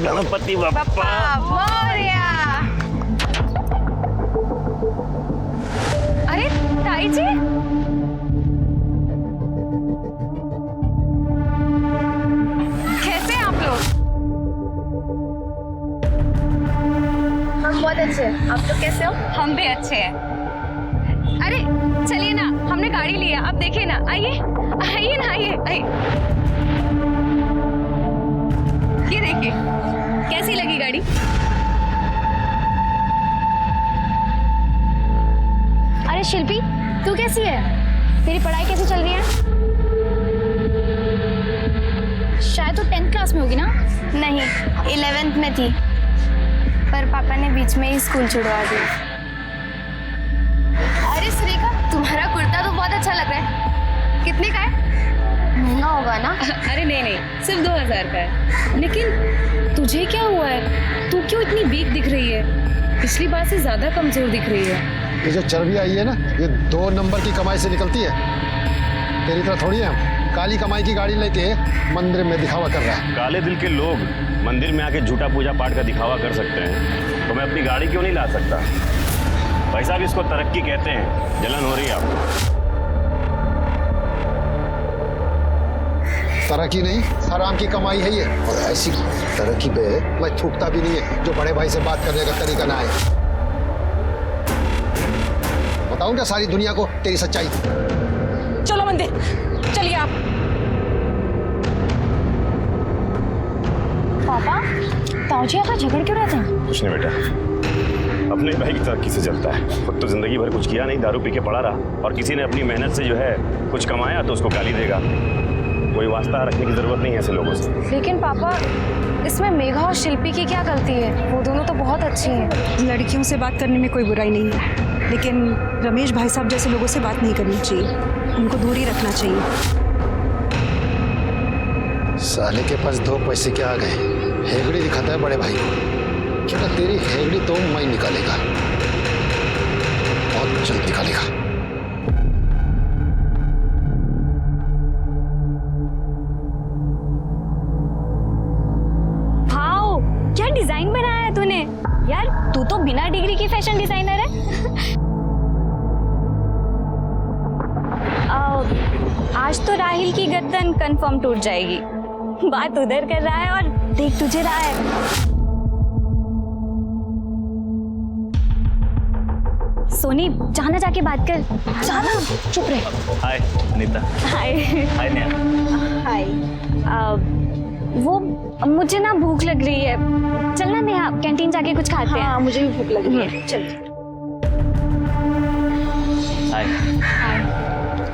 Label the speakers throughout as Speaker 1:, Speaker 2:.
Speaker 1: गणपति बप्पा
Speaker 2: मोरया। अरे ताई जी, कैसे हैं आप लोग?
Speaker 3: हम बहुत अच्छे हैं, आप लोग कैसे हो?
Speaker 2: हम भी अच्छे हैं। अरे चलिए ना, हमने गाड़ी लिया, आप देखिए ना। आइए आइए ना, आइए आइए। ये देखिए, कैसी लगी गाड़ी?
Speaker 3: अरे शिल्पी, तू कैसी है? तेरी पढ़ाई कैसी चल रही है? शायद तू 10th क्लास में होगी ना?
Speaker 4: नहीं, 11th में थी, पर पापा ने बीच में ही स्कूल छुड़वा दिया।
Speaker 3: अरे सुरेखा, तुम्हारा कुर्ता तो बहुत अच्छा लग रहा है। कितने का है?
Speaker 4: महंगा होगा ना?
Speaker 2: अरे नहीं नहीं, सिर्फ 2000 का है। लेकिन तुझे क्या हुआ है? तू क्यों इतनी वीक दिख रही है? पिछली बार से ज्यादा कमजोर दिख रही है।
Speaker 5: ये जो चर्बी आई है ना, ये 2 नंबर की कमाई से निकलती है। तेरी तरह थोड़ी है हम। काली कमाई की गाड़ी लेके मंदिर में दिखावा कर रहा है।
Speaker 1: काले दिल के लोग मंदिर में आके झूठा पूजा पाठ का दिखावा कर सकते हैं, तो मैं अपनी गाड़ी क्यों नहीं ला सकता? भाई साहब, इसको तरक्की कहते हैं। जलन हो रही है आपको?
Speaker 5: तरक्की नहीं, हराम की कमाई है ये। और ऐसी तरक्की पे मैं थूकता भी नहीं है जो बड़े भाई से बात करने का तरीका ना है। बताऊं क्या सारी दुनिया को तेरी सच्चाई?
Speaker 2: चलो मंदिर, चलिए आप।
Speaker 3: पापा, ताऊजी आकर झगड़ क्यों रहते हैं?
Speaker 1: कुछ नहीं बेटा, अपने भाई की तरक्की से चलता है। खुद तो जिंदगी भर कुछ किया नहीं, दारू पी के पड़ा रहा, और किसी ने अपनी मेहनत से जो है कुछ कमाया तो उसको गाली देगा। कोई वास्ता रखने की जरूरत नहीं है ऐसे लोगों से।
Speaker 3: लेकिन पापा, इसमें मेघा और शिल्पी की क्या गलती है? वो दोनों तो बहुत अच्छी हैं।
Speaker 6: लड़कियों से बात करने में कोई बुराई नहीं है, लेकिन रमेश भाई साहब जैसे लोगों से बात नहीं करनी चाहिए। उनको दूर ही रखना चाहिए।
Speaker 5: साले के पास 2 पैसे क्या आ गए? हेगड़ी दिखाता है बड़े भाई को। क्या तेरी हेगड़ी तो मैं निकालेगा, बहुत जल्द निकालेगा।
Speaker 3: वाओ, क्या डिजाइन बनाया है तूने? यार, तू तो बिना डिग्री की फैशन डिजाइनर है।
Speaker 2: आज तो राहिल की गर्दन कंफर्म टूट जाएगी। बात उधर कर रहा है और देख तुझे रहा है।
Speaker 3: सोनी, जाना जाके बात कर। जाना, चुप रहे।
Speaker 1: हाय अनीता।
Speaker 2: हाय।
Speaker 1: हाय नेहा।
Speaker 2: हाय। वो मुझे ना भूख लग रही है, चलना नेहा, कैंटीन जाके कुछ खाते हैं।
Speaker 6: मुझे भी भूख लग रही है। चल।
Speaker 1: हाय।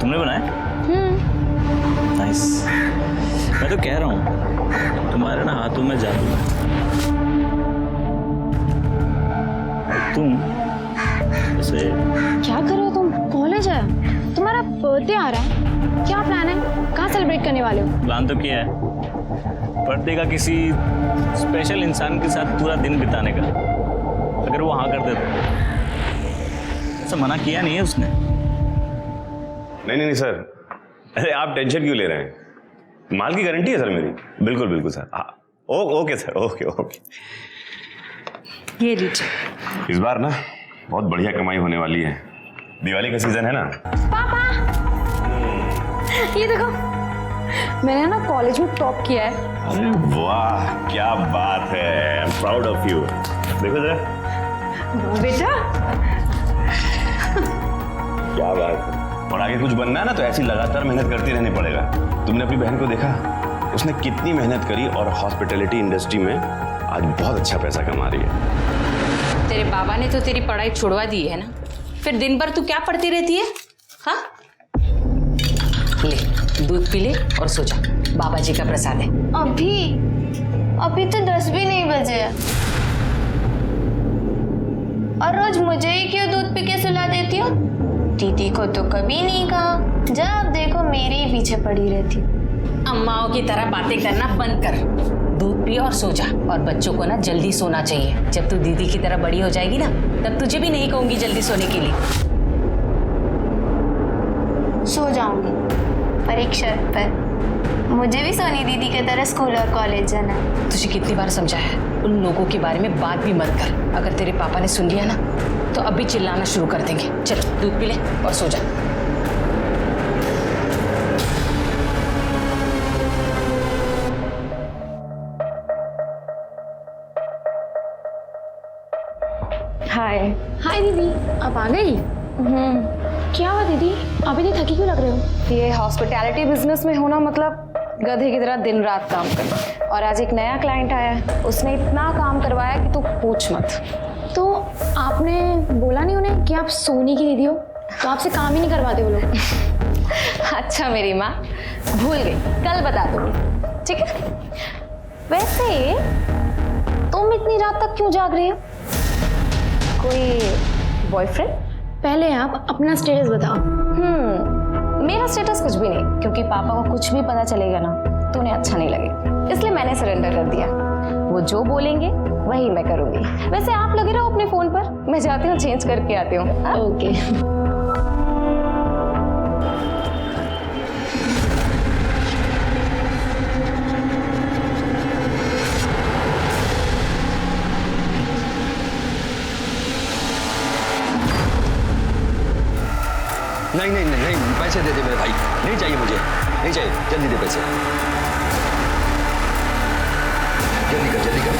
Speaker 1: तुमने बनाया? नाइस। मैं तो कह रहा हूँ तुम्हारे ना हाथों में जादू है। तुम जैसे
Speaker 3: क्या कर रहे हो तुम? कॉलेज है, तुम्हारा बर्थडे आ रहा है, क्या प्लान है? कहाँ सेलिब्रेट करने वाले हो?
Speaker 1: प्लान तो किया है, बर्थडे का किसी स्पेशल इंसान के साथ पूरा दिन बिताने का। अगर वो हाँ कर दे तो। ऐसा मना किया नहीं है उसने। नहीं सर, अरे आप टेंशन क्यों ले रहे हैं? माल की गारंटी है सर मेरी। बिल्कुल बिल्कुल सर। हाँ ओके सर, ओके।
Speaker 6: ये लीजिए।
Speaker 1: इस बार ना बहुत बढ़िया कमाई होने वाली है। दिवाली का सीजन है ना।
Speaker 3: पापा, ये देखो, मैंने ना कॉलेज में टॉप किया है।
Speaker 1: अरे वाह, क्या बात है। I am proud of you. देखो जरा।
Speaker 6: बेटा,
Speaker 1: क्या बात है। और आगे कुछ बनना है ना तो ऐसी लगातार मेहनत करती रहनी पड़ेगा। तुमने अपनी बहन को देखा, उसने कितनी मेहनत करी और हॉस्पिटैलिटी इंडस्ट्री में आज बहुत अच्छा पैसा कमा रही है।
Speaker 7: तेरे बाबा ने तो तेरी पढ़ाई छुड़वा दी है ना, फिर दिन भर तू क्या पढ़ती रहती है? हाँ, ले दूध पी ले और सो जा, बाबा जी का प्रसाद है।
Speaker 4: अभी तो 10 भी नहीं बजे, और रोज मुझे ही क्यों दूध पी के सुला देती हो? दीदी को तो कभी नहीं कहा, जब देखो मेरे ही पीछे पड़ी रहती।
Speaker 7: अम्माओं की तरह बातें करना बंद कर, दूध पी और सो जा। और बच्चों को ना जल्दी सोना चाहिए। जब तू दीदी की तरह बड़ी हो जाएगी ना, तब तुझे भी नहीं कहूंगी जल्दी सोने के लिए।
Speaker 4: सो जाऊंगी, पर एक शर्त पर। मुझे भी सोनी दीदी की तरह स्कूल और कॉलेज जाना है।
Speaker 7: तुझे कितनी बार समझाया है उन लोगों के बारे में बात भी मत कर। अगर तेरे पापा ने सुन लिया ना तो अभी चिल्लाना शुरू कर देंगे। चल दूध पी ले और सो जा।
Speaker 3: हाय हाय दीदी, आप आ गई? क्या हुआ दीदी, अभी नहीं थकी क्यों लग रहे हो?
Speaker 2: ये हॉस्पिटैलिटी बिजनेस में होना मतलब गधे की तरह दिन रात काम करना। और आज एक नया क्लाइंट आया है, उसने इतना काम करवाया कि तू पूछ मत।
Speaker 3: तो आपने बोला नहीं उन्हें कि आप सोनी की दीदी हो? तो आपसे काम ही नहीं करवाते वो लोग।
Speaker 2: अच्छा मेरी माँ, भूल गई, कल बता दूंगी, ठीक है? वैसे तुम इतनी रात तक क्यों जाग रही हो? कोई बॉयफ्रेंड?
Speaker 3: पहले आप अपना स्टेटस बताओ।
Speaker 2: मेरा स्टेटस कुछ भी नहीं, क्योंकि पापा को कुछ भी पता चलेगा ना तो उन्हें अच्छा नहीं लगेगा, इसलिए मैंने सरेंडर कर दिया। वो जो बोलेंगे वही मैं करूंगी। वैसे आप लगे रहो अपने फोन पर, मैं जाती हूँ चेंज करके आती हूँ।
Speaker 3: ओके।
Speaker 8: नहीं नहीं नहीं नहीं, पैसे दे दे मेरे भाई, नहीं चाहिए मुझे, नहीं चाहिए, जल्दी दे पैसे, जल्दी कर जल्दी कर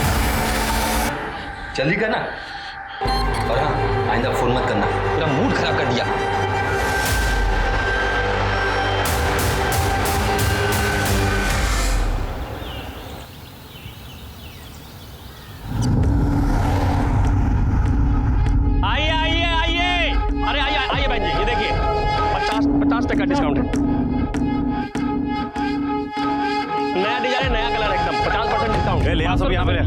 Speaker 8: जल्दी कर ना। और हाँ, आइंदा फोन मत करना, पूरा मूड खराब कर दिया।
Speaker 9: आइए आइए आइए, अरे आइए आइए बहन जी, ये देखिए 50% डिस्काउंट है। नया डिजाइन, नया कलर, एकदम 50% डिस्काउंट।
Speaker 1: ले आ सब यहाँ पे ले।
Speaker 9: क्या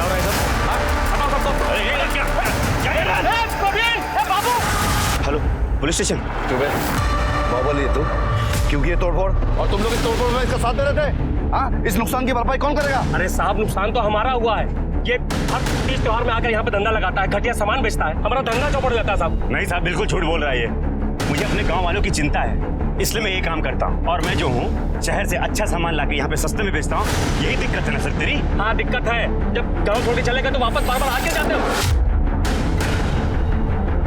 Speaker 9: हो रहा है सब? हाँ, हटाओ सब। अरे ये क्या प्रवीण, बाबू।
Speaker 1: Hello, police station.
Speaker 8: क्यों बे बाहुबली है तू? क्योंकि ये तोड़फोड़, और तुम लोग इस तोड़फोड़ में इसका साथ दे रहे थे? हाँ, इस नुकसान की भरपाई कौन करेगा?
Speaker 9: अरे साहब, नुकसान तो हमारा हुआ है। ये हर तीज त्योहार में आकर यहाँ पे धंधा लगाता है, घटिया सामान बेचता है, हमारा धंधा चौपट हो जाता है साहब।
Speaker 1: नहीं साहब, बिल्कुल झूठ बोल रहा है ये। मुझे अपने गांव वालों की चिंता है, इसलिए मैं ये काम करता हूँ। और मैं जो हूँ शहर से अच्छा सामान लाके यहाँ पे सस्ते में बेचता हूँ। यही दिक्कत है ना सर तेरी?
Speaker 9: हाँ दिक्कत है, जब गाँव छोड़ के चलेगा तो वापस बार बार आके जाते हो।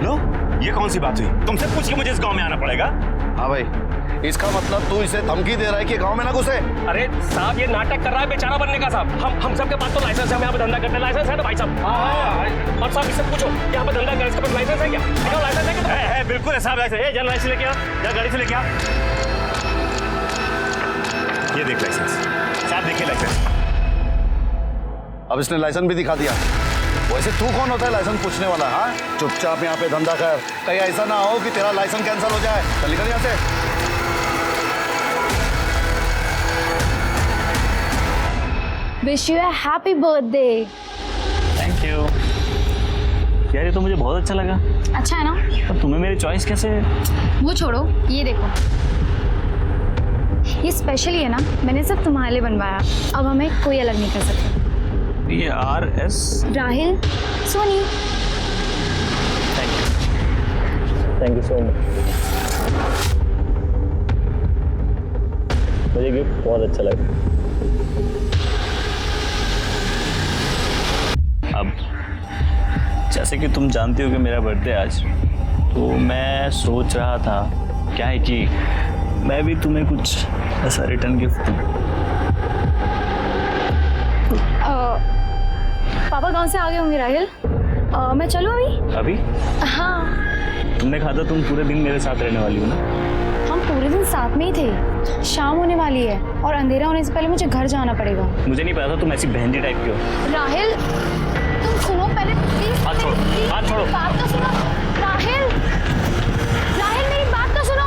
Speaker 1: लो, ये कौन सी बात हुई? तुमसे पूछ के मुझे इस गांव में आना पड़ेगा?
Speaker 8: हाँ भाई, इसका मतलब तू इसे धमकी दे रहा है कि गांव में ना घुसे?
Speaker 9: अरे साहब, ये नाटक कर रहा है बेचारा बनने का साहब। हम सबके पास तो लाइसेंस है, हम यहाँ पे धंधा करते हैं। लाइसेंस है तो भाई साहब। हाँ, और साहब इससे पूछो यहाँ पे धंधा कर, इसके पास लाइसेंस है क्या? दिखाओ लाइसेंस है क्या?
Speaker 1: है बिल्कुल है साहब, लाइसेंस है। जन लाइसेंस लेके आ, जा गाड़ी से लेके आ। ये देख लाइसेंस साहब, देखिए लाइसेंस।
Speaker 8: अब इसने लाइसेंस भी दिखा दिया। वैसे तू कौन होता है लाइसेंस पूछने वाला? हाँ, चुपचाप यहाँ पे धंधा कर, कहीं ऐसा ना हो कि तेरा लाइसेंस कैंसिल हो जाए। चल निकल यहाँ से।
Speaker 3: Wish you a happy birthday.
Speaker 10: Thank you यार, ये तो मुझे बहुत अच्छा लगा।
Speaker 3: अच्छा है ना?
Speaker 10: पर तुम्हें मेरी चॉइस कैसे?
Speaker 3: वो छोड़ो, ये देखो, ये स्पेशली है ना, मैंने सब तुम्हारे लिए बनवाया। अब हमें कोई अलग नहीं कर सकता।
Speaker 10: ये RS।
Speaker 3: Rahil, Soni.
Speaker 10: Thank you so much. मुझे गिफ्ट बहुत अच्छा लगा। अब जैसे कि तुम जानती हो कि मेरा बर्थडे आज, तो मैं सोच रहा था क्या है कि मैं भी तुम्हें कुछ ऐसा रिटर्न गिफ्ट दूं।
Speaker 3: पापा गांव से आ गए होंगे राहिल। मैं चलूं अभी?
Speaker 10: अभी?
Speaker 3: हाँ।
Speaker 10: तुमने कहा था तुम पूरे दिन मेरे साथ रहने वाली हो ना?
Speaker 3: हम पूरे दिन साथ में ही थे। शाम होने वाली है और अंधेरा होने से पहले मुझे घर जाना पड़ेगा।
Speaker 10: मुझे नहीं पता था तुम ऐसी बहनजी टाइप की हो।
Speaker 3: राहिल, तुम सुनो पहले प्लीज।
Speaker 10: हाथ छोड़ो, हाथ छोड़ो।
Speaker 3: बात तो सुनो राहिल। राहिल, मेरी बात तो सुनो।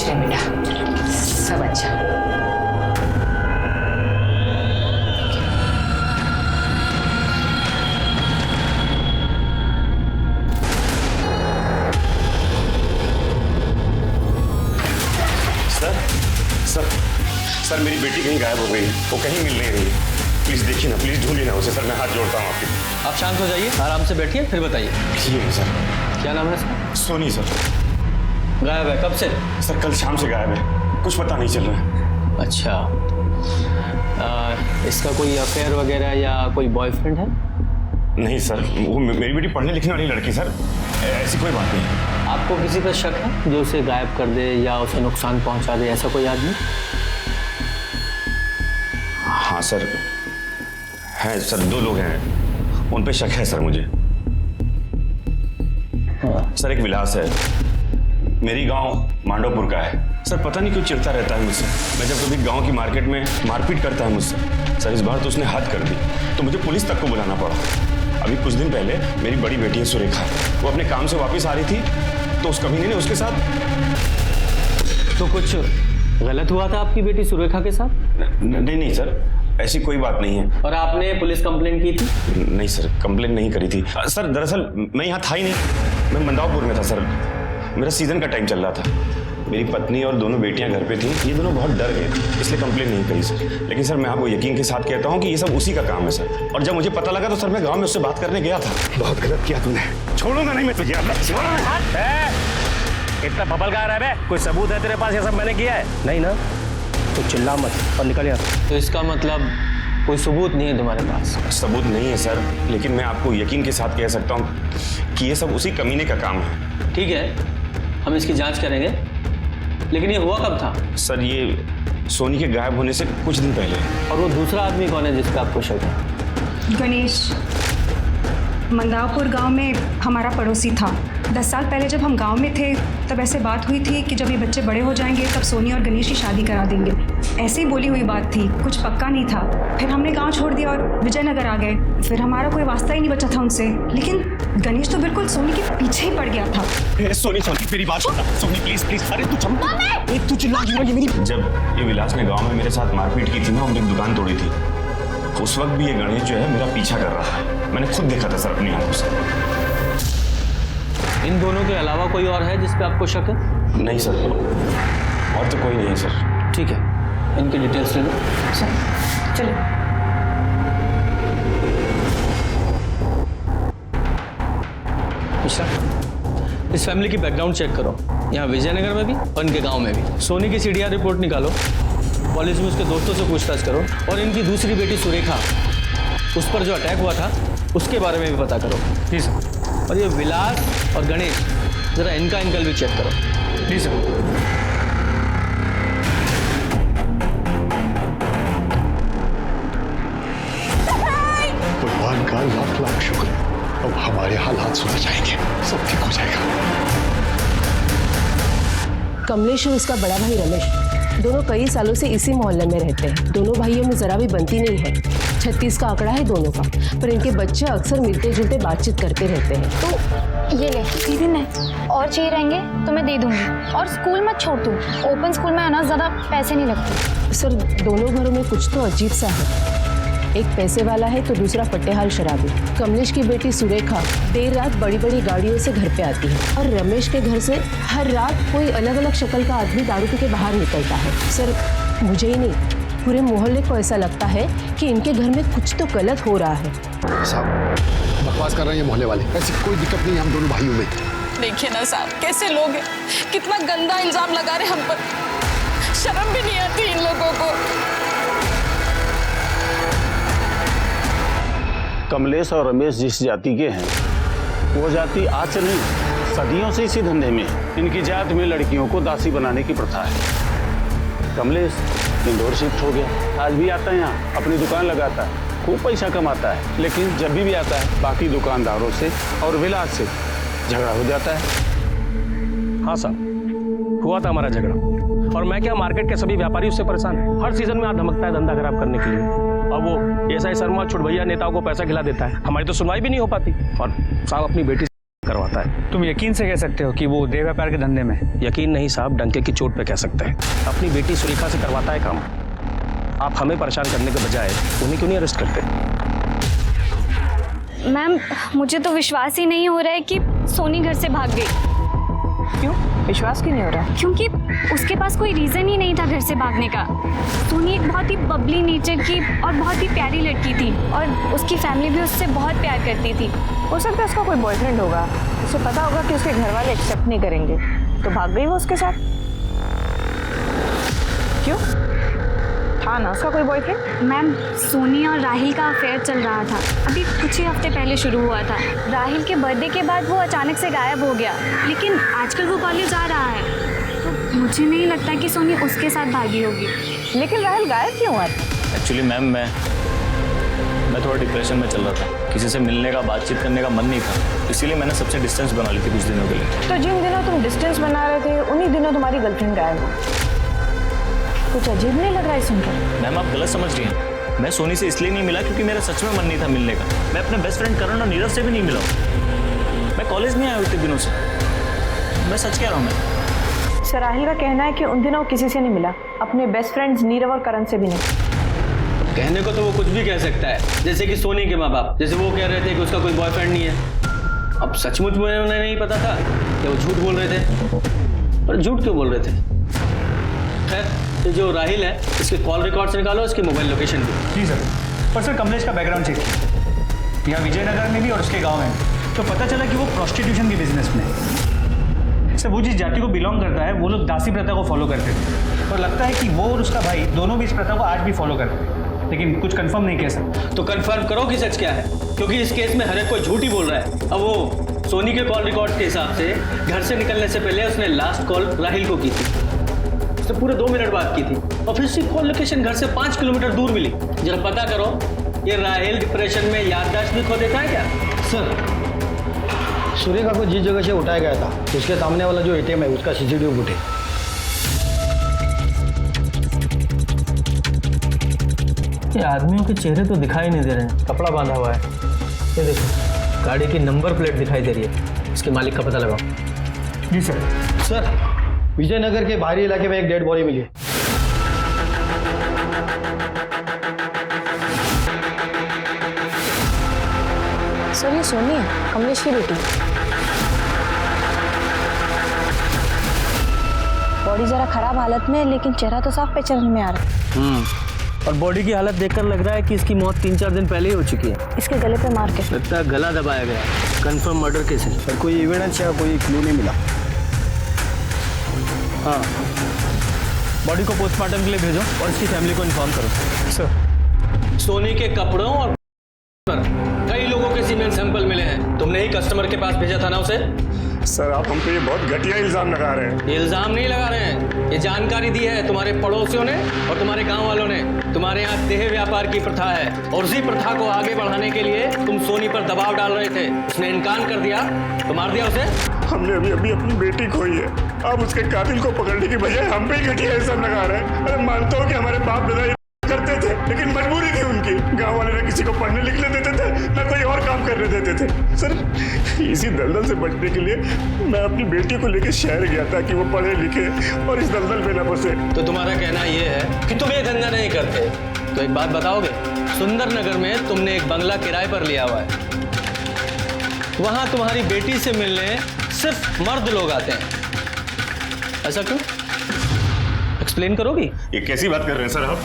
Speaker 7: कुछ नहीं बेटा, सब अच्छा।
Speaker 1: सर मेरी बेटी कहीं गायब हो गई है, वो कहीं मिल नहीं रही है। प्लीज देखिए ना, प्लीज ढूंढिए ना उसे। सर मैं हाथ जोड़ता हूँ आपके।
Speaker 11: आप शांत हो जाइए, आराम से बैठिए, फिर बताइए।
Speaker 1: ठीक है सर।
Speaker 11: क्या नाम है इसका?
Speaker 1: सोनी सर।
Speaker 11: गायब है कब से?
Speaker 1: सर कल शाम से गायब है, कुछ पता नहीं चल रहा है।
Speaker 11: अच्छा, इसका कोई अफेयर वगैरह या कोई बॉयफ्रेंड है?
Speaker 1: नहीं सर, वो मेरी बेटी पढ़ने लिखने वाली लड़की सर, ऐसी कोई बात नहीं।
Speaker 11: आपको किसी पर शक है जो उसे गायब कर दे या उसे नुकसान पहुंचा दे, ऐसा कोई आदमी?
Speaker 1: हाँ सर, हैं सर, 2 लोग हैं, उन पे शक है सर मुझे।
Speaker 11: हाँ।
Speaker 1: सर एक विलास है, मेरी गांव मांडवपुर का है। सर पता नहीं क्यों चिढ़ता रहता है मुझसे। मैं जब कभी गांव की मार्केट में मारपीट करता है मुझसे। सर इस बार तो उसने हद कर दी, तो मुझे पुलिस तक को बुलाना पड़ा। अभी कुछ दिन पहले मेरी बड़ी बेटी है सुरेखा, वो अपने काम से वापस आ रही थी, तो उस कमीने ने उसके साथ।
Speaker 11: तो कुछ गलत हुआ था आपकी बेटी सुरेखा के साथ?
Speaker 1: नहीं सर, ऐसी कोई बात नहीं है।
Speaker 11: और आपने पुलिस कंप्लेंट की थी?
Speaker 1: नहीं सर, कंप्लेंट नहीं करी थी। सर दरअसल मैं यहाँ था ही नहीं, मैं मंदावपुर में था सर। मेरा सीजन का टाइम चल रहा था। मेरी पत्नी और दोनों बेटियां घर पे थी, ये दोनों बहुत डर गए, इसलिए कंप्लेंट नहीं करी सर। लेकिन सर मैं आपको यकीन के साथ कहता हूँ कि ये सब उसी का काम है सर। और जब मुझे पता लगा तो सर मैं गाँव में उससे बात करने गया था। बहुत गलत किया तूने, छोड़ूंगा नहीं मैं तुझे।
Speaker 9: इतना बबल गा रहा है, कोई सबूत है तेरे पास ये सब मैंने किया है? नहीं ना, तो चिल्ला मत और निकल यहाँ।
Speaker 11: तो इसका मतलब कोई सबूत नहीं है तुम्हारे पास?
Speaker 1: सबूत नहीं है सर, लेकिन मैं आपको यकीन के साथ कह सकता हूँ कि ये सब उसी कमीने का काम है।
Speaker 11: ठीक है, हम इसकी जांच करेंगे, लेकिन ये हुआ कब था?
Speaker 1: सर ये सोनी के गायब होने से कुछ दिन पहले।
Speaker 11: और वो दूसरा आदमी कौन है जिस पर आपको शक है?
Speaker 6: गणेश मंदावपुर गांव में हमारा पड़ोसी था। 10 साल पहले जब हम गांव में थे तब ऐसे बात हुई थी कि जब ये बच्चे बड़े हो जाएंगे तब सोनी और गणेश की शादी करा देंगे। ऐसे ही बोली हुई बात थी, कुछ पक्का नहीं था। फिर हमने गांव छोड़ दिया और विजयनगर आ गए। फिर हमारा कोई वास्ता ही नहीं बचा था उनसे। लेकिन गणेश तो बिल्कुल सोनी के पीछे ही पड़ गया था।
Speaker 1: सोनी मेरी बात सुन, सोनी प्लीज। अरे तू तू चिल्ला मेरी। जब ये विलास ने गाँव में मेरे साथ मारपीट की थी ना, उनकी दुकान तोड़ी थी, उस वक्त भी ये गणेश जो है मेरा पीछा कर रहा था। मैंने खुद देखा था सर अपनी आंखों से।
Speaker 11: इन दोनों के अलावा कोई और है जिस पे आपको शक है?
Speaker 1: नहीं सर, और तो कोई नहीं है सर।
Speaker 11: ठीक है, इनकी डिटेल्स ले लो।
Speaker 2: चलो।
Speaker 11: मिश्रा, इस फैमिली की बैकग्राउंड चेक करो, यहाँ विजयनगर में भी और इनके गांव में भी। सोनी की CDR रिपोर्ट निकालो, कॉलेज में उसके दोस्तों से पूछताछ करो, और इनकी दूसरी बेटी सुरेखा, उस पर जो अटैक हुआ था उसके बारे में भी पता करो।
Speaker 9: जी सर।
Speaker 11: और ये विलास और गणेश, जरा इनका एंगल भी चेक करो।
Speaker 9: जी सर।
Speaker 5: भगवान का लाख लाख शुक्र, अब हमारे हालात सुधर जाएंगे, सब ठीक हो जाएगा।
Speaker 12: कमलेश और उसका बड़ा भाई रमेश दोनों कई सालों से इसी मोहल्ले में रहते हैं। दोनों भाइयों में जरा भी बनती नहीं है। 36 का आंकड़ा है दोनों का, पर इनके बच्चे अक्सर मिलते जुलते बातचीत करते रहते हैं।
Speaker 3: तो ये ले दीदी, ने और चाहिए रहेंगे तो मैं दे दूंगी। और स्कूल मत छोड़ तू, ओपन स्कूल में आना ज़्यादा पैसे नहीं लगते।
Speaker 12: सर दोनों घरों में कुछ तो अजीब सा है। एक पैसे वाला है तो दूसरा फटेहाल शराबी। कमलेश की बेटी सुरेखा देर रात बड़ी बड़ी गाड़ियों से घर पे आती है, और रमेश के घर से हर रात कोई अलग अलग शक्ल का आदमी दारू पी के बाहर निकलता है। सर मुझे ही नहीं, पूरे मोहल्ले को ऐसा लगता है कि इनके घर में कुछ तो गलत हो रहा है।
Speaker 5: साहब बकवास कर रहे हैं ये मोहल्ले वाले, ऐसी कोई दिक्कत नहीं है हम दोनों भाइयों में।
Speaker 13: देखिए ना साहब, कैसे लोग हैं, कितना गंदा इल्जाम लगा रहे हम पर। शर्म भी नहीं आती इन लोगों को।
Speaker 8: कमलेश और रमेश जिस जाति के हैं वो जाति आज से नहीं, सदियों से इसी धंधे में है। इनकी जात में लड़कियों को दासी बनाने की प्रथा है। कमलेश इंदौर शिफ्ट हो गया, आज भी आता है यहाँ, अपनी दुकान लगाता है, खूब पैसा कमाता है, लेकिन जब भी आता है बाकी दुकानदारों से और विलास से झगड़ा हो जाता है।
Speaker 9: हाँ साहब, हुआ था हमारा झगड़ा, और मैं क्या, मार्केट के सभी व्यापारी उससे परेशान हैं। हर सीजन में धमकता है धंधा खराब करने के लिए। और वो ऐसा ही शर्मा छुट भैया नेताओं को पैसा खिला देता है, हमारी तो सुनवाई भी नहीं हो पाती। और साहब अपनी बेटी
Speaker 11: करवाता है।
Speaker 9: तुम यकीन से कह सकते हो कि वो देह व्यापार के धंधे में?
Speaker 11: यकीन नहीं साहब, डंके की चोट पे कह सकते हैं। अपनी बेटी सुरेखा से करवाता है काम। आप हमें परेशान करने के बजाय उन्हें क्यों नहीं अरेस्ट करते?
Speaker 3: मैम, मुझे तो विश्वास ही नहीं हो रहा है कि सोनी घर से भाग गई।
Speaker 12: क्यों विश्वास क्यों नहीं हो रहा है?
Speaker 3: क्योंकि उसके पास कोई रीज़न ही नहीं था घर से भागने का। सोनी एक बहुत ही बबली नेचर की और बहुत ही प्यारी लड़की थी और उसकी फैमिली भी उससे बहुत प्यार करती थी।
Speaker 12: हो सकता है उसका कोई बॉयफ्रेंड होगा, उसे पता होगा कि उसके घर वाले एक्सेप्ट नहीं करेंगे, तो भाग गई वो उसके साथ। क्यों, था ना उसका कोई बॉयफ्रेंड?
Speaker 3: मैम, सोनी और राहिल का अफेयर चल रहा था, अभी कुछ ही हफ्ते पहले शुरू हुआ था। राहिल के बर्थडे के बाद वो अचानक से गायब हो गया, लेकिन आजकल वो कॉलेज आ रहा है, तो मुझे नहीं लगता कि सोनी उसके साथ भागी होगी।
Speaker 12: लेकिन राहिल गायब क्यों हुआ?
Speaker 10: एक्चुअली मैम मैं थोड़ा डिप्रेशन में चल रहा था, किसी से मिलने का बातचीत करने का मन नहीं था, इसीलिए मैंने सबसे डिस्टेंस बना ली थी कुछ दिनों के लिए।
Speaker 12: तो जिन दिनों तुम डिस्टेंस बना रहे थे उन्हीं दिनों तुम्हारी गर्लफ्रेंड गायब हुई। कुछ अजीब नहीं लग रहा है सुनकर?
Speaker 10: मैम आप गलत समझ रही हैं। मैं सोनी से इसलिए नहीं मिला क्योंकि मेरा सच में मन नहीं था मिलने का। मैं अपने बेस्ट फ्रेंड करण और नीरव से भी नहीं मिला। मैं कॉलेज नहीं आया इतने दिनों से, मैं सच कह रहा हूँ। मैं
Speaker 12: सर, राहिल का कहना है कि उन दिनों किसी से नहीं मिला, अपने बेस्ट फ्रेंड्स नीरव और करण से भी नहीं।
Speaker 11: कहने को तो वो कुछ भी कह सकता है, जैसे कि सोनी के माँ बाप, जैसे वो कह रहे थे कि उसका कोई बॉयफ्रेंड नहीं है। अब सचमुच में उन्हें नहीं पता था कि वो झूठ बोल रहे थे, पर झूठ क्यों बोल रहे थे? खैर, ये जो राहिल है इसके कॉल रिकॉर्ड्स निकालो, इसकी मोबाइल लोकेशन भी।
Speaker 9: जी सर। पर सर कमलेश का बैकग्राउंड चेक किया, यहाँ विजयनगर में भी और उसके गांव में, तो पता चला कि वो प्रोस्टिट्यूशन के बिजनेस में है। सर वो जिस जाति को बिलोंग करता है वो लोग दासी प्रथा को फॉलो करते थे, और लगता है कि वो और उसका भाई दोनों भी इस प्रथा को आज भी फॉलो करते हैं, लेकिन कुछ कंफर्म नहीं कह सकते।
Speaker 11: तो कंफर्म करो कि सच क्या है, क्योंकि इस केस में हर एक कोई झूठ ही बोल रहा है। अब वो सोनी के कॉल रिकॉर्ड के हिसाब से घर से निकलने से पहले उसने लास्ट कॉल राहिल को की थी, उसने पूरे 2 मिनट बात की थी, और फिर उसकी कॉल लोकेशन घर से 5 किलोमीटर दूर मिली। जरा पता करो, ये राहिल डिप्रेशन में याददाश्त भी खो देता है क्या?
Speaker 14: सर, सुरेखा को जिस जगह से उठाया गया था उसके सामने वाला जो एटीएम है उसका सीसीटीवी फुटेज।
Speaker 11: ये आदमियों के चेहरे तो दिखाई नहीं दे रहे हैं, कपड़ा बांधा हुआ है। ये देखो, गाड़ी की नंबर प्लेट दिखाई दे रही है, इसके मालिक का पता लगाओ।
Speaker 9: जी सर।
Speaker 14: सर, विजयनगर के बाहरी इलाके में एक डेड बॉडी मिली है।
Speaker 12: सर, ये सोनी है, कमलेश की बेटी। बॉडी जरा खराब हालत में है, लेकिन चेहरा तो साफ पहचान में आ रहा है।
Speaker 11: और बॉडी की हालत देखकर लग रहा है कि इसकी मौत 3-4 दिन पहले ही हो चुकी है।
Speaker 12: इसके गले पे मार के
Speaker 11: लगता है गला दबाया गया, कंफर्म मर्डर केस है।
Speaker 14: पर कोई एविडेंस या कोई क्लू नहीं मिला।
Speaker 11: हाँ, बॉडी को पोस्टमार्टम के लिए भेजो और इसकी फैमिली को इन्फॉर्म करो। सर, सोनी के कपड़ों और पर कई लोगों के सीमेंट सैंपल मिले हैं, तुमने ही कस्टमर के पास भेजा था ना उसे?
Speaker 15: सर, आप हम पे ये बहुत घटिया इल्जाम लगा रहे हैं।
Speaker 11: इल्जाम नहीं लगा रहे हैं, ये जानकारी दी है तुम्हारे पड़ोसियों ने और तुम्हारे गांव वालों ने। तुम्हारे यहाँ देह व्यापार की प्रथा है, और उसी प्रथा को आगे बढ़ाने के लिए तुम सोनी पर दबाव डाल रहे थे। उसने इनकार कर दिया तो मार दिया उसे।
Speaker 15: हमने अभी अपनी बेटी खोई है, आप उसके कातिल को पकड़ने की बजाय हम पे ही घटिया इल्जाम लगा रहे हैं। अरे मानता हूँ कि हमारे बाप दादा करते थे, लेकिन मजबूरी थी उनकी। गांव वाले ना किसी को पढ़ने लिखने देते थे, ना कोई और काम करने देते थे। सर, इसी दलदल से बचने के लिए मैं अपनी बेटी को लेकर शहर गया था कि वो पढ़े लिखे और इस दलदल में न फंसे।
Speaker 11: तो तुम्हारा कहना ये है कि तुम ये धंधा नहीं करते? तो एक बात बताओगे, सुंदर नगर में तुमने एक बंगला किराए पर लिया हुआ है, वहां तुम्हारी बेटी से मिलने सिर्फ मर्द लोग आते हैं, ऐसा क्यों? एक्सप्लेन करोगी?
Speaker 15: ये कैसी बात कर रहे हैं सर आप?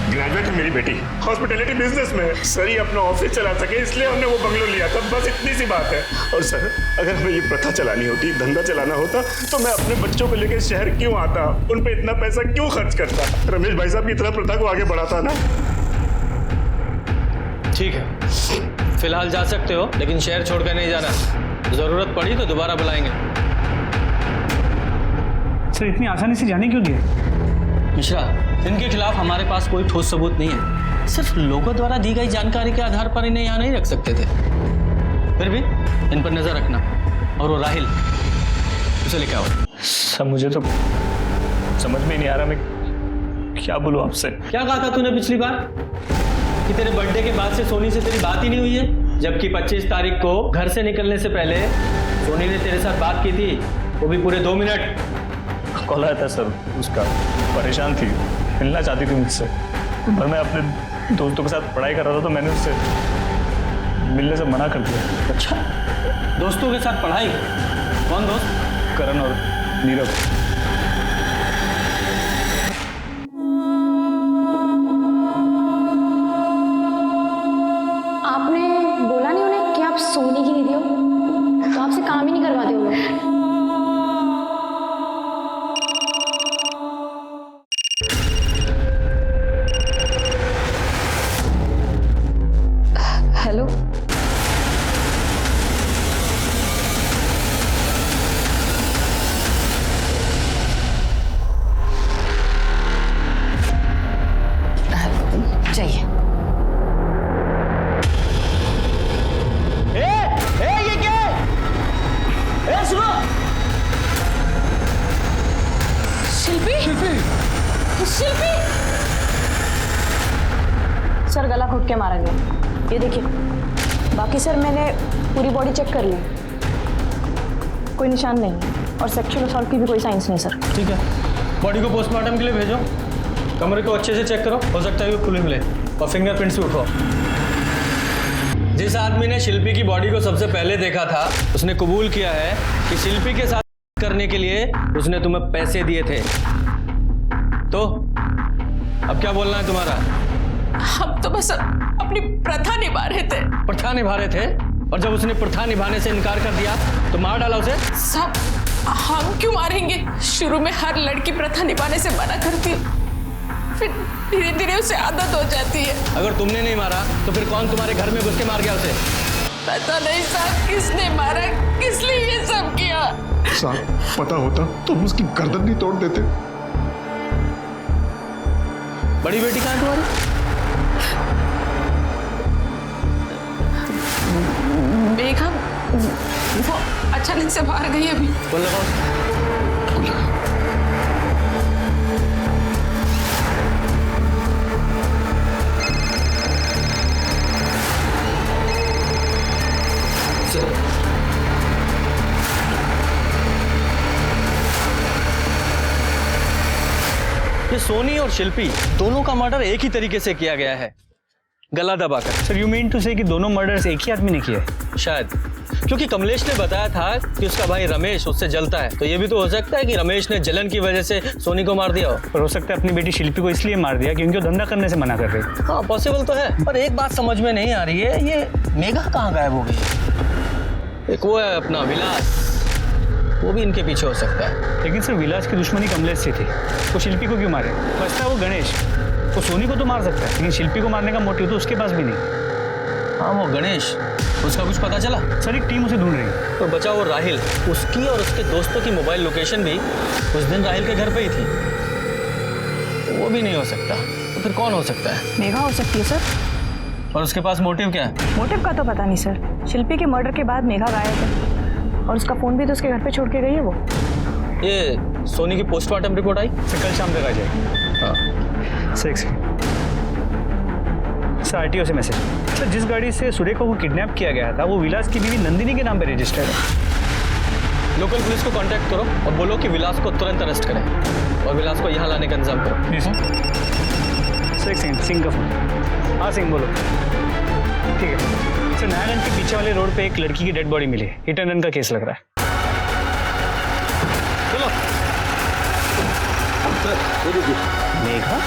Speaker 15: ग्रेजुएट है मेरी बेटी, हॉस्पिटैलिटी बिजनेस में है। सर, ये अपना ऑफिस चला सके इसलिए हमने वो बंगलो लिया था, बस इतनी सी बात है। और सर, अगर हमें ये प्रथा चलानी होती, धंधा चलाना होता, तो मैं अपने बच्चों को लेकर शहर क्यों आता, उन पे इतना पैसा क्यों खर्च करता? रमेश भाई साहब की तरह प्रथा को आगे बढ़ाता ना।
Speaker 11: ठीक है, फिलहाल जा सकते हो, लेकिन शहर छोड़कर नहीं जाना। जरूरत पड़ी तो दोबारा बुलाएंगे।
Speaker 9: सर, इतनी आसानी से जाने क्यों दिए?
Speaker 11: मिश्रा, इनके खिलाफ हमारे पास कोई ठोस सबूत नहीं है, सिर्फ लोगों द्वारा दी गई जानकारी के आधार पर इन्हें यहाँ नहीं रख सकते थे। फिर भी इन पर नजर रखना। और वो राहिल, उसे लेके आओ।
Speaker 10: सब मुझे तो समझ में नहीं आ रहा, मैं क्या बोलूं आपसे।
Speaker 11: क्या कहा था तूने पिछली बार कि तेरे बर्थडे के बाद से सोनी से तेरी बात ही नहीं हुई है? जबकि 25 तारीख को घर से निकलने से पहले सोनी ने तेरे साथ बात की थी, वो भी पूरे 2 मिनट।
Speaker 10: कॉल आया था सर उसका, परेशान थी, मिलना चाहती थी मुझसे, पर मैं अपने दोस्तों के साथ पढ़ाई कर रहा था तो मैंने उससे मिलने से मना कर दिया।
Speaker 11: अच्छा, दोस्तों के साथ पढ़ाई? कौन दोस्त?
Speaker 10: करण और नीरव।
Speaker 2: आपने बोला नहीं उन्हें कि आप सोने की दीदी हो, तो आपसे काम ही नहीं करवाते वो लोग। हेलो,
Speaker 7: चाहिए।
Speaker 11: ये क्या है? सुनो,
Speaker 13: शिल्पी शिल्पी
Speaker 2: सर गला घुट के मारा गया, ये देखिए। बाकी सर मैंने पूरी बॉडी चेक कर ली, कोई निशान नहीं है और सेक्सुअल असॉल्ट की भी कोई साइंस नहीं सर।
Speaker 11: ठीक है, बॉडी को पोस्टमार्टम के लिए भेजो, कमरे को अच्छे से चेक करो, हो सकता है वो खुले मिले, और फिंगरप्रिंट्स भी उठाओ। जिस आदमी ने शिल्पी की बॉडी को सबसे पहले देखा था, उसने कबूल किया है कि शिल्पी के साथ करने के लिए उसने तुम्हें पैसे दिए थे। तो अब क्या बोलना है तुम्हारा?
Speaker 13: हम तो बस अपनी प्रथा निभा रहे थे।
Speaker 11: प्रथा निभा रहे थे? और जब उसने प्रथा निभाने से इनकार कर दिया तो मार डाला उसे?
Speaker 13: सब हम क्यों मारेंगे? शुरू में हर लड़की प्रथा निभाने से मना करती है, फिर धीरे धीरे उसे आदत हो जाती है।
Speaker 11: अगर तुमने नहीं मारा तो फिर कौन तुम्हारे घर में घुस के मार गया उसे?
Speaker 13: पता नहीं साहब किसने मारा, किस लिए ये सब किया।
Speaker 15: साहब पता होता तो हम उसकी गर्दन नहीं तोड़ देते।
Speaker 11: बड़ी बेटी कहाँ है तुम्हारी?
Speaker 13: मेघा वो अचानक से बाहर गई अभी।
Speaker 11: बोल लगाओ। ये सोनी और शिल्पी दोनों का मर्डर एक ही तरीके से किया गया है, गला दबाकर।
Speaker 9: सर यू मीन टू से कि दोनों मर्डर्स एक ही आदमी ने किए?
Speaker 11: शायद, क्योंकि कमलेश ने बताया था कि उसका भाई रमेश उससे जलता है, तो ये भी तो हो सकता है कि रमेश ने जलन की वजह से सोनी को मार दिया हो।
Speaker 9: पर हो सकता है अपनी बेटी शिल्पी को इसलिए मार दिया क्योंकि वो धंधा करने से मना कर रही।
Speaker 11: हाँ पॉसिबल तो है, पर एक बात समझ में नहीं आ रही है, ये मेघा कहाँ गायब हो गई? एक वो है अपना विलास, वो भी इनके पीछे हो सकता है।
Speaker 9: लेकिन सर विलास की दुश्मनी कमलेश से थी, वो शिल्पी को क्यों मारे? बचता है वो गणेश, वो सोनी को तो मार सकता है लेकिन शिल्पी को मारने का मोटिव तो उसके पास भी नहीं।
Speaker 11: हाँ वो गणेश, उसका कुछ पता चला?
Speaker 9: सर एक टीम उसे ढूंढ रही है।
Speaker 11: तो बचा वो राहिल, उसकी और उसके दोस्तों की मोबाइल लोकेशन भी उस दिन राहिल के घर पे ही थी, तो वो भी नहीं हो सकता। तो फिर कौन हो सकता है?
Speaker 6: मेघा हो सकती है सर।
Speaker 11: और उसके पास मोटिव क्या है?
Speaker 6: मोटिव का तो पता नहीं सर। शिल्पी के मर्डर के बाद मेघा गायब है और उसका फोन भी तो उसके घर पे छोड़ के गई है वो।
Speaker 11: ये सोनी की पोस्टमार्टम रिपोर्ट आई?
Speaker 9: सर कल शाम तक आ जाएगी।
Speaker 11: हाँ
Speaker 9: सर आरटीओ से मैसेज। सर जिस गाड़ी से सुरेखा को किडनैप किया गया था वो विलास की बीवी नंदिनी के नाम पे रजिस्टर्ड है।
Speaker 11: लोकल पुलिस को कांटेक्ट करो और बोलो कि विलास को तुरंत अरेस्ट करें और विलास को यहाँ लाने का इंतजाम करो।
Speaker 9: जी सर। सर एक सेकंड, सिंह का फोन। हाँ सिंह बोलो। ठीक है सर, नारायणगंज के पीछे वाले रोड पे एक लड़की की डेड बॉडी मिली है, हिट एंड रन का केस लग रहा है।
Speaker 11: चलो।
Speaker 9: मेघा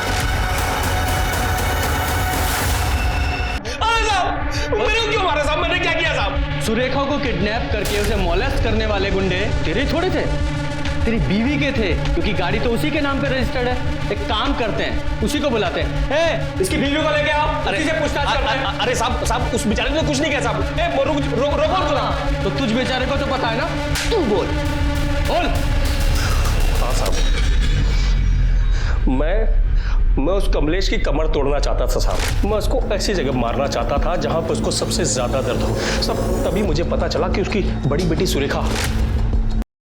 Speaker 11: मैंने क्यों मारा साहब? मैंने क्या किया साहब? सुरेखा को किडनैप करके उसे मॉलेस्ट करने वाले गुंडे तेरे थोड़े थे, तेरी बीवी के थे, क्योंकि गाड़ी तो उसी के नाम पे रजिस्टर्ड है। एक काम करते हैं, उसी को बुलाते हैं। इसकी बीवी को लेके आओ, उसी से पूछताछ करते हैं।
Speaker 10: अरे साहब उस बेचारे ने कुछ नहीं किया साहब। रोको।
Speaker 11: तो तुझ बेचारे को तो पता है ना, तू बोल।
Speaker 10: हाँ साहब, मैं उस कमलेश की कमर तोड़ना चाहता था साहब। मैं उसको ऐसी जगह मारना चाहता था जहां पर उसको सबसे ज्यादा दर्द हो। सब तभी मुझे पता चला कि उसकी बड़ी बेटी सुरेखा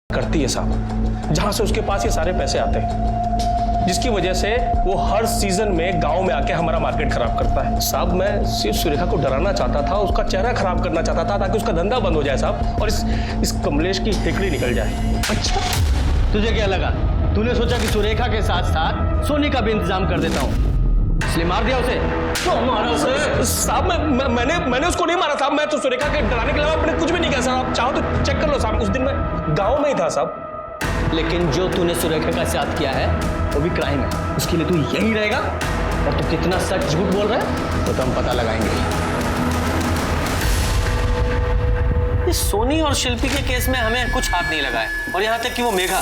Speaker 10: करती है साहब, जहां से उसके पास ये सारे पैसे आते हैं।
Speaker 11: जिसकी वजह से वो हर सीजन में गांव में आके हमारा मार्केट खराब करता है। साहब मैं सिर्फ सुरेखा को डराना चाहता था, उसका चेहरा खराब करना चाहता था ताकि उसका धंधा बंद हो जाए साहब, और इस कमलेश की हिकड़ी निकल जाए।
Speaker 14: अच्छा, तुझे क्या लगा? तूने सोचा कि सुरेखा के साथ साथ सोनी का भी इंतजाम कर देता हूँ, इसलिए मार दिया उसे?
Speaker 11: तो मारा उसे साहब? मैंने उसको नहीं मारा साहब, मैं तो सुरेखा के डराने के अलावा मैंने कुछ भी नहीं किया साहब। आप चाहो तो चेक कर लो साहब, उस दिन मैं गांव में ही था साहब।
Speaker 14: लेकिन जो तूने सुरेखा का साथ किया है वो भी क्राइम है, उसके लिए तू यहीं रहेगा। और तू कितना सच झूठ बोल रहा है वो तो हम पता लगाएंगे।
Speaker 11: इस सोनी और शिल्पी के केस में हमें कुछ हाथ नहीं लगा है, और यहाँ तक कि वो मेघा,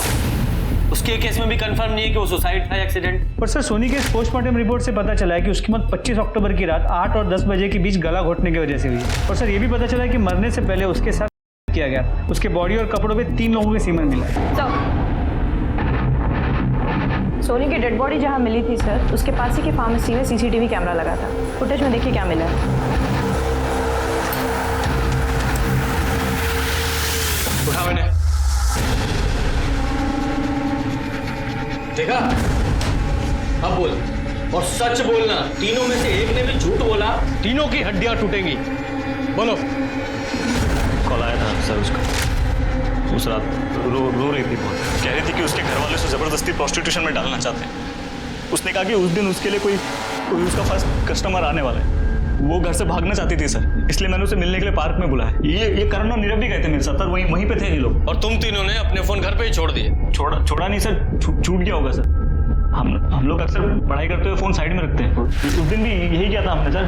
Speaker 11: उसके केस में भी कंफर्म नहीं है कि वो सुसाइड था एक्सीडेंट।
Speaker 9: पर सर सोनी के पोस्टमार्टम रिपोर्ट से पता चला है कि उसकी मौत 25 अक्टूबर की रात 8 और 10 बजे के बीच गला घोटने की वजह से हुई है। और सर ये भी पता चला है कि मरने से पहले उसके साथ किया गया, उसके बॉडी और कपड़ों पे 3 लोगों के सीमन मिला।
Speaker 16: सोनी की डेड बॉडी जहां मिली थी सर, उसके पास ही के फार्मेसी में सीसीटीवी कैमरा लगा था। फुटेज में देखिए क्या मिला है।
Speaker 11: उठा मैंने देखा। अब बोल, और सच बोलना। तीनों में से एक ने भी झूठ बोला, तीनों की हड्डियां टूटेंगी। बोलो।
Speaker 10: कॉल आया था सर उसका, उस रात रो रही थी बहुत, कह रही थी कि उसके घर वाले उसे जबरदस्ती प्रोस्टिट्यूशन में डालना चाहते हैं। उसने कहा कि उस दिन उसके लिए कोई उसका फर्स्ट कस्टमर आने वाला है, वो घर से भागना चाहती थी सर, इसलिए मैंने उसे मिलने के लिए पार्क में बुलाया। ये करण और नीरव भी गए थे मेरे साथ, वहीं पे थे ये लोग।
Speaker 11: और तुम तीनों ने अपने फोन घर पे ही छोड़ दिए?
Speaker 10: छोड़ा नहीं सर, छूट गया होगा सर। हम लोग अक्सर पढ़ाई करते हुए फोन साइड में रखते हैं, उस दिन भी यही किया था हमने सर,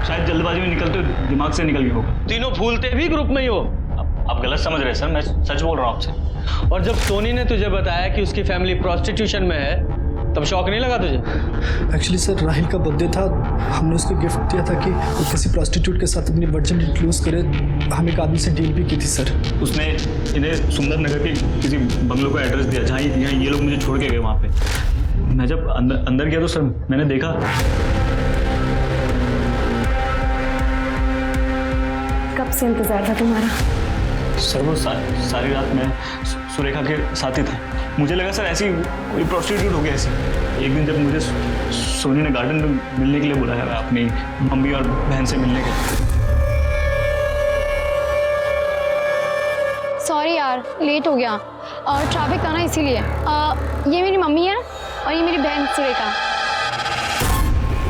Speaker 10: शायद जल्दबाजी में निकलते हुए दिमाग से निकल गया होगा।
Speaker 11: तीनों भूलते भी ग्रुप में ही हो?
Speaker 10: आप गलत समझ रहे हैं सर, मैं सच बोल रहा हूँ आपसे।
Speaker 11: और जब सोनी ने तुझे बताया कि उसकी फैमिली प्रोस्टिट्यूशन में है, तब शौक नहीं लगा तुझे?
Speaker 17: एक्चुअली सर राहिल का बर्थडे था, हमने उसको गिफ्ट दिया था कि वो किसी प्रोस्टिट्यूट के साथ अपनी वर्जिनिटी लूज करे। हम एक आदमी से डील भी की थी सर।
Speaker 10: उसने इन्हें सुंदर नगर के किसी बंगलों का एड्रेस दिया जहाँ ये लोग मुझे छोड़ के गए वहाँ पे। मैं जब अंदर गया तो सर मैंने देखा।
Speaker 16: कब से इंतजार था तुम्हारा?
Speaker 10: सर वो सारी रात मैं सुरेखा के साथ ही था। मुझे लगा सर ऐसी कोई प्रोस्टिट्यूट हो गया ऐसी। एक दिन जब मुझे सोनी ने गार्डन में मिलने के लिए बुलाया, अपनी मम्मी और बहन से मिलने के लिए।
Speaker 3: सॉरी यार, लेट हो गया और ट्रैफिक था ना इसीलिए। ये मेरी मम्मी है और ये मेरी बहन सुरेखा।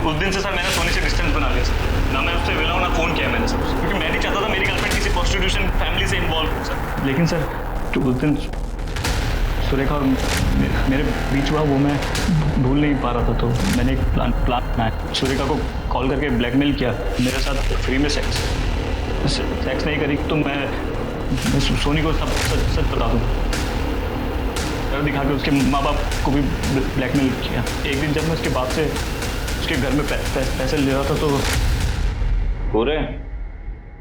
Speaker 10: उस दिन से सर मैंने सोनी से डिस्टेंस बना लिया सर, ना मैं उससे मिला हूँ ना फोन किया मैंने सर, क्योंकि मैं नहीं चाहता था मेरी गर्लफ्रेंड किसी प्रोस्टिट्यूशन फैमिली से इन्वॉल्व हो सर। लेकिन सर जो उस दिन सुरेखा और मेरे बीच हुआ वो मैं भूल नहीं पा रहा था, तो मैंने एक प्लान बनाया। सुरेखा को कॉल करके ब्लैकमेल किया, मेरे साथ फ्री में सेक्स नहीं करी तो मैं सोनी को सब सच बता दूँ। डर दिखा के उसके माँ बाप को भी ब्लैकमेल किया। एक दिन जब मैं उसके बाप से उसके घर में पैसे ले रहा था तो
Speaker 1: पूरे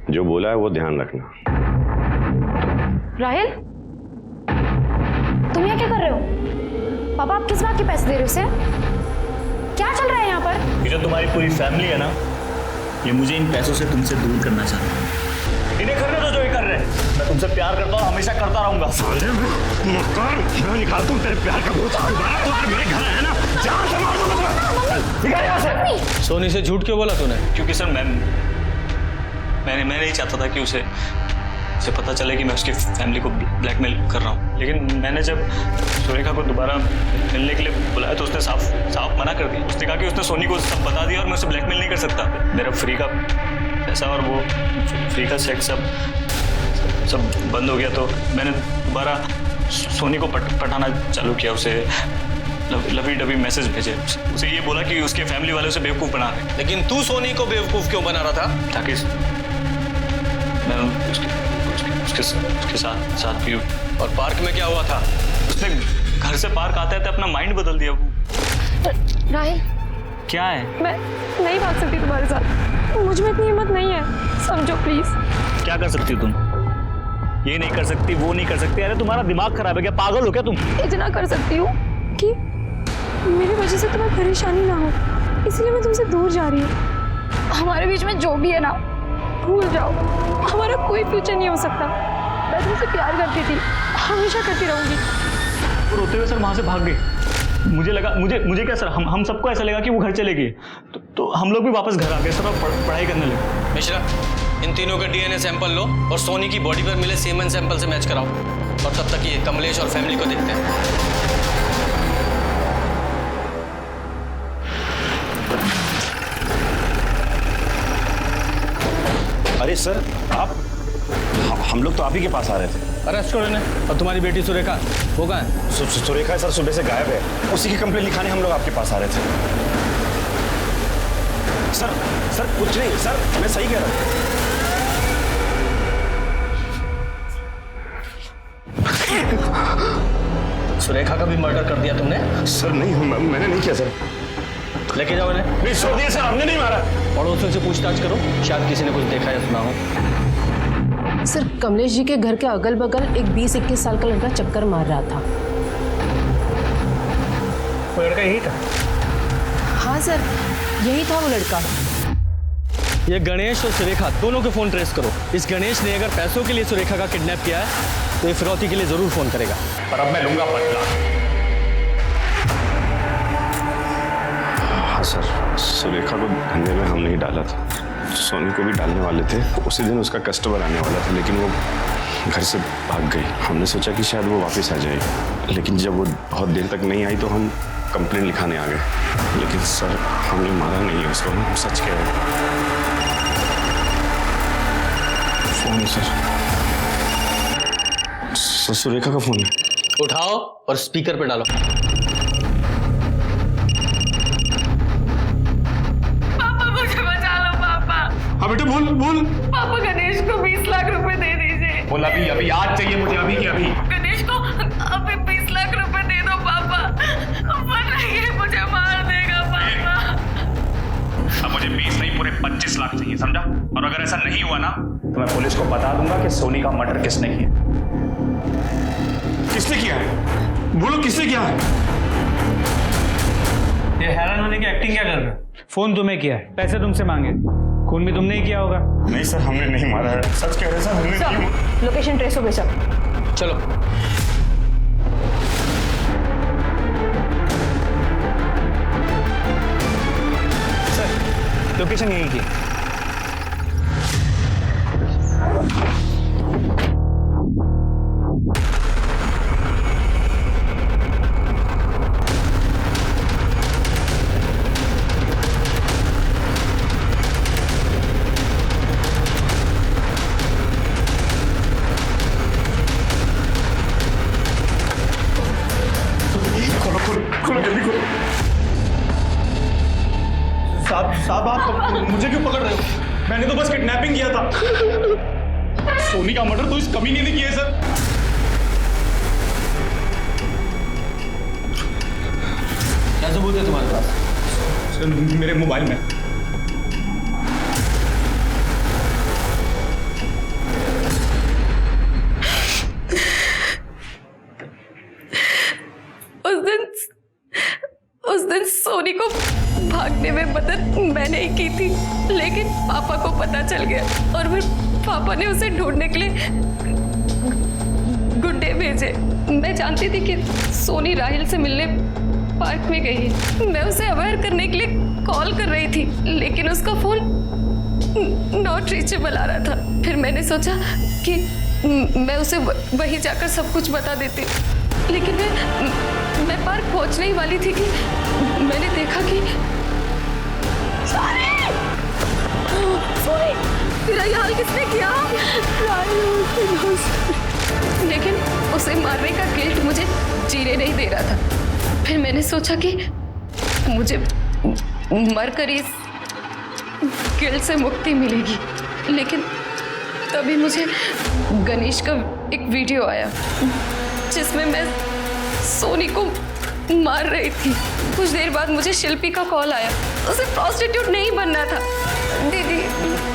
Speaker 1: जो बोला है वो ध्यान रखना।
Speaker 3: राहिल, तुम यहाँ क्या कर रहे हो? पापा आप किस बात के पैसे दे रहे हो उसे? क्या चल रहा है यहाँ पर?
Speaker 10: ये जो तुम्हारी पूरी फैमिली है ना, ये मुझे इन पैसों से तुमसे दूर करना चाहता है। इन्हें करने दो जो ये कर रहे हैं। मैं तुमसे प्यार करता हूँ, हमेशा करता रहूंगा।
Speaker 15: मैं निकाल दूं तेरे प्यार का भूत। मेरे घर है ना, जान से मार दूंगा यहाँ से।
Speaker 11: सोनी से झूठ क्यों बोला तूने?
Speaker 10: क्योंकि सर मैं नहीं चाहता था कि उसे पता चले कि मैं उसकी फैमिली को ब्लैकमेल कर रहा हूँ। लेकिन मैंने जब सुरेखा को दोबारा मिलने के लिए बुलाया तो उसने साफ मना कर दिया। उसने कहा कि उसने सोनी को सब बता दिया और मैं उसे ब्लैकमेल नहीं कर सकता। मेरा फ्री का पैसा और वो फ्री का सेक्स सब बंद हो गया, तो मैंने दोबारा सोनी को पटाना चालू किया। उसे लवी डबी मैसेज भेजे, उसे ये बोला कि उसके फैमिली वाले उसे बेवकूफ़ बना रहे।
Speaker 11: लेकिन तू सोनी को बेवकूफ़ क्यों बना रहा था?
Speaker 10: ताकि मैं उसके साथ भी।
Speaker 11: और पार्क में क्या हुआ था?
Speaker 10: उसने घर से पार्क आते अपना माइंड बदल दिया।
Speaker 3: राहिल,
Speaker 10: क्या है?
Speaker 16: मैं नहीं भाग सकती तुम्हारे साथ, मुझ में इतनी हिम्मत नहीं है, समझो प्लीज।
Speaker 10: क्या कर सकती हो तुम? ये नहीं कर सकती, वो नहीं कर सकती। अरे तुम्हारा दिमाग खराब है क्या? पागल हो क्या तुम?
Speaker 16: इतना कर सकती हूँ कि मेरी वजह से तुम्हें परेशानी ना हो, इसलिए मैं तुमसे दूर जा रही हूँ। हमारे बीच में जो भी है ना, भूल जाओ, हमारा कोई फ्यूचर नहीं हो सकता। मैं तुमसे प्यार करती थी, हमेशा करती रहूंगी।
Speaker 10: रोते हुए सर वहां से भाग गई। मुझे लगा मुझे क्या सर, हम सबको ऐसा लगा कि वो घर चले गए, तो हम लोग भी वापस घर आ गए सर और पढ़ाई करने लगे।
Speaker 11: मिश्रा, इन तीनों का डीएनए सैंपल लो और सोनी की बॉडी पर मिले सीमेन सैंपल से मैच कराओ, और तब तक ये कमलेश और फैमिली को देखते हैं।
Speaker 1: अरे सर, आप हम लोग तो आप ही के पास आ रहे थे।
Speaker 11: अरेस्ट करो इन्हें। और तुम्हारी बेटी सुरेखा, वो कहाँ है?
Speaker 1: सुरेखा सर सुबह से गायब है, उसी की कंप्लेंट लिखाने हम लोग आपके पास आ रहे थे। सर कुछ नहीं सर, मैं सही कह रहा
Speaker 11: हूँ। सुरेखा का भी मर्डर कर दिया तुमने?
Speaker 1: सर नहीं, मैंने नहीं किया सर।
Speaker 11: लेके जाओ इन्हें।
Speaker 1: नहीं छोड़ दिए सर, हमने नहीं मारा।
Speaker 11: पड़ोसियों से पूछताछ करो, शायद किसी ने कुछ देखा या सुना हो।
Speaker 12: सर, कमलेश जी के घर के अगल बगल एक 20-21 साल का लड़का चक्कर मार रहा था।
Speaker 9: वो लड़का यही था?
Speaker 12: हाँ सर, यही था वो लड़का।
Speaker 11: ये गणेश और सुरेखा दोनों के फोन ट्रेस करो। इस गणेश ने अगर पैसों के लिए सुरेखा का किडनैप किया है तो ये फिरौती के लिए जरूर फोन करेगा।
Speaker 1: पर अब मैं लूंगा बदला। हाँ सर, सुरेखा को धंधे में हम नहीं डाला था, सोनी को भी डालने वाले थे। उसी दिन उसका कस्टमर आने वाला था, लेकिन वो घर से भाग गई। हमने सोचा कि शायद वो वापस आ जाएगी, लेकिन जब वो बहुत देर तक नहीं आई तो हम कंप्लेंट लिखाने आ गए। लेकिन सर, हमने मारा नहीं है उसको, हम सच कह रहे हैं। फोन सर, सुरेखा का फोन है।
Speaker 11: उठाओ और स्पीकर पे डालो।
Speaker 15: हाँ बेटा बोल।
Speaker 13: पापा गणेश को 20 लाख रुपए दे दीजिए।
Speaker 1: बोल अभी आज चाहिए मुझे, अभी के अभी।
Speaker 13: गणेश को अभी 20 लाख रुपए दे दो पापा, वरना ये मुझे मार देगा पापा।
Speaker 1: अब मुझे 20 नहीं, पूरे 25 लाख चाहिए, समझा? और अगर ऐसा नहीं हुआ ना तो मैं पुलिस को बता दूंगा कि सोनी का मर्डर किसने किया। किसने किया है? बोलो किसने किया है?
Speaker 9: ये हैरान होने की एक्टिंग क्या कर रहे हो? फोन तुम्हें किया है, पैसे तुमसे मांगे, खून भी तुमने ही किया होगा।
Speaker 1: नहीं सर, हमने नहीं मारा है, सच कह रहे हैं सर, हमने नहीं मारा।
Speaker 2: लोकेशन ट्रेस हो गई सर।
Speaker 11: चलो।
Speaker 9: सर, लोकेशन यही की।
Speaker 1: खोलो जल्दी खोलो।
Speaker 10: साहब आप मुझे क्यों पकड़ रहे हो? मैंने तो बस किडनैपिंग किया था। सोनी का मर्डर तो इस कमीने ने किया है सर।
Speaker 11: क्या सबूत है तुम्हारे पास?
Speaker 10: सर, मेरे मोबाइल में।
Speaker 13: उस दिन सोनी को भागने में मदद मैंने ही की थी, लेकिन पापा को पता चल गया और फिर पापा ने उसे ढूंढने के लिए गुंडे भेजे। मैं जानती थी कि सोनी राहिल से मिलने पार्क में गई है। मैं उसे अवेयर करने के लिए कॉल कर रही थी, लेकिन उसका फोन नॉट रीचेबल आ रहा था। फिर मैंने सोचा कि मैं उसे वहीं जाकर सब कुछ बता देती, लेकिन मैं पार्क पहुंचने ही वाली थी कि मैंने देखा कि तेरा ये हाल किसने किया? लेकिन उसे मारने का गिल्ट मुझे जीने नहीं दे रहा था। फिर मैंने सोचा कि मुझे मरकर इस गिल्ट से मुक्ति मिलेगी, लेकिन तभी मुझे गणेश का एक वीडियो आया जिसमें मैं सोनी को मार रही थी। कुछ देर बाद मुझे शिल्पी का कॉल आया। उसे प्रोस्टिट्यूट नहीं बनना था। दीदी,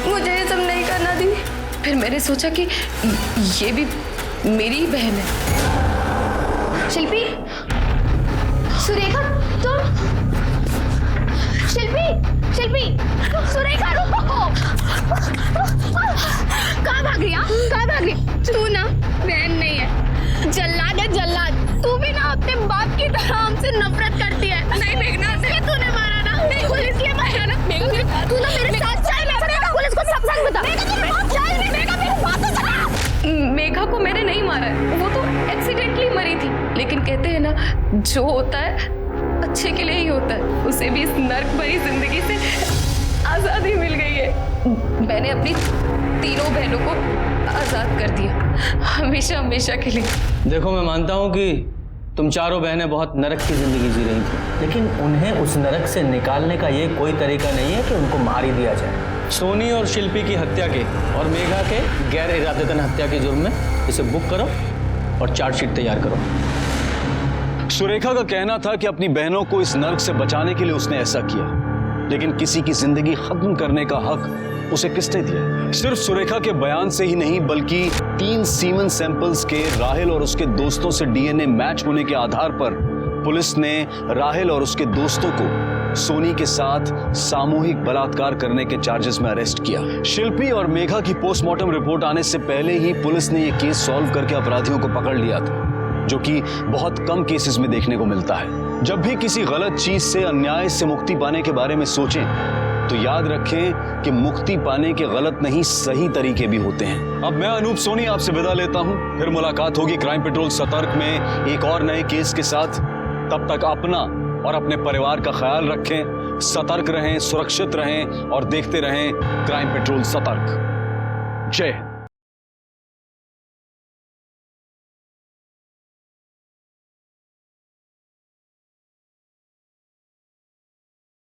Speaker 13: मुझे ये सब नहीं करना दीदी। फिर मैंने सोचा कि ये भी मेरी ही बहन है।
Speaker 4: शिल्पी, सुरेखा, तुम? शिल्पी, सुरेखा रुको। कहाँ भाग रही? कहाँ भाग रही? तू ना बहन नहीं है, जल्लाद है जल्लाद। तू भी ना अपने बाप की तरह हमसे नफरत
Speaker 13: ना, जो होता है अच्छे के लिए ही होता है। उसे भी इस नर्क भरी जिंदगी से आज़ादी मिल गई है। मैंने अपनी तीनों बहनों को आज़ाद कर दिया, हमेशा हमेशा के लिए।
Speaker 11: देखो, मैं मानता हूँ कि तुम चारों बहनें बहुत नरक की जिंदगी जी रही थी, लेकिन उन्हें उस नरक से निकालने का ये कोई तरीका नहीं है कि उनको मार ही दिया जाए। सोनी और शिल्पी की हत्या के और मेघा के गैर इरादतन हत्या के जुर्म में इसे बुक करो और चार्जशीट तैयार करो।
Speaker 8: सुरेखा का कहना था कि अपनी बहनों को इस नर्क से बचाने के लिए उसने ऐसा किया, लेकिन किसी की जिंदगी खत्म करने का हक उसे किसने दिया? सिर्फ सुरेखा के बयान से ही नहीं, बल्कि 3 सीमन सैंपल्स के राहिल और उसके दोस्तों से डीएनए मैच होने के आधार पर पुलिस ने राहिल और उसके दोस्तों को सोनी के साथ सामूहिक बलात्कार करने के चार्जेस में अरेस्ट किया। शिल्पी और मेघा की पोस्टमार्टम रिपोर्ट आने से पहले ही पुलिस ने यह केस सॉल्व करके अपराधियों को पकड़ लिया था, जो कि बहुत कम केसेस में देखने को मिलता है। जब भी किसी गलत चीज से, अन्याय से मुक्ति पाने के बारे में सोचें तो याद रखें कि मुक्ति पाने के गलत नहीं, सही तरीके भी होते हैं। अब मैं अनूप सोनी आपसे विदा लेता हूं, फिर मुलाकात होगी क्राइम पेट्रोल सतर्क में एक और नए केस के साथ। तब तक अपना और अपने परिवार का ख्याल रखें, सतर्क रहें, सुरक्षित रहें और देखते रहें क्राइम पेट्रोल सतर्क। जय हिंद।